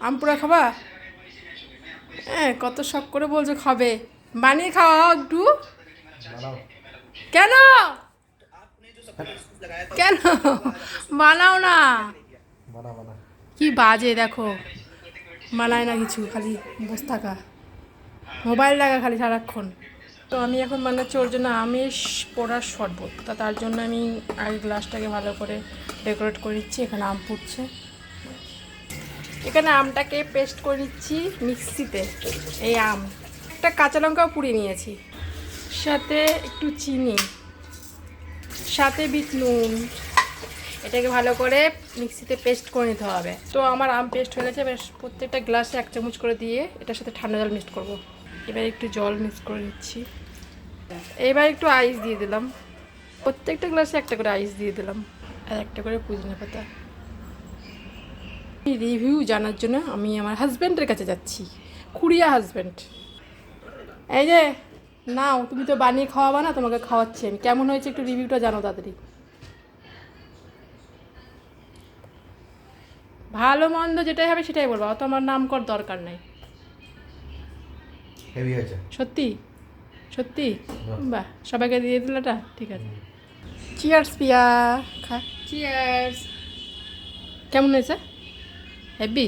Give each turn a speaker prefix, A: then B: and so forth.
A: আম পোড়া খাবা? হ্যাঁ, কত শখ করে বলছো খাবে। বানিয়ে খাওয়াও একটু।
B: বানাও।
A: কেন? কেন বানাও না?
B: বানা বানা।
A: কি বাজে দেখো, বানায় না কিছু, খালি বসে থাকা, মোবাইল দেখা খালি সারাক্ষণ। তো আমি এখন বানাচ্ছি ওর জন্য আমের পোড়ার শরবত। তার জন্য আমি আগে গ্লাসটাকে ভালো করে ডেকোরেট করে নিচ্ছি। এখানে আম পুড়ছে, এখানে আমটাকে পেস্ট করে নিচ্ছি মিক্সিতে। এই আম, একটা কাঁচা লঙ্কাও পুড়িয়ে নিয়েছি, সাথে একটু চিনি, সাথে বিট নুন। এটাকে ভালো করে মিক্সিতে পেস্ট করে নিতে হবে। তো আমার আম পেস্ট হয়ে গেছে। এবার প্রত্যেকটা গ্লাসে 1 চামচ করে দিয়ে এটার সাথে ঠান্ডা জল মিক্স করব। এবার একটু জল মিক্স করে নিচ্ছি। এবার একটু আইস দিয়ে দিলাম। প্রত্যেকটা গ্লাসে একটা করে আইস দিয়ে দিলাম, আর একটা করে পুদিনা পাতা। রিভিউ জানার জন্য আমি আমার হাজব্যান্ডের কাছে যাচ্ছি, খুড়িয়া হাজব্যান্ড। এই যে নাও, তুমি তো বানিয়ে খাওয়াবা না, তোমাকে খাওয়াচ্ছি আমি। কেমন হয়েছে একটু রিভিউটা জানো তাড়াতাড়ি। ভালো মন্দ যেটাই হবে সেটাই বলবো, অত আমার নাম কর দরকার নাই।
B: হেভি হয়েছে।
A: সত্যি সত্যি?
B: বাহ।
A: বাহ, সবাইকে দিয়ে দিলাটা, ঠিক আছে। চিয়ার্স পিয়া, খা। চিয়ার্স। কেমন হয়েছে? হেভি।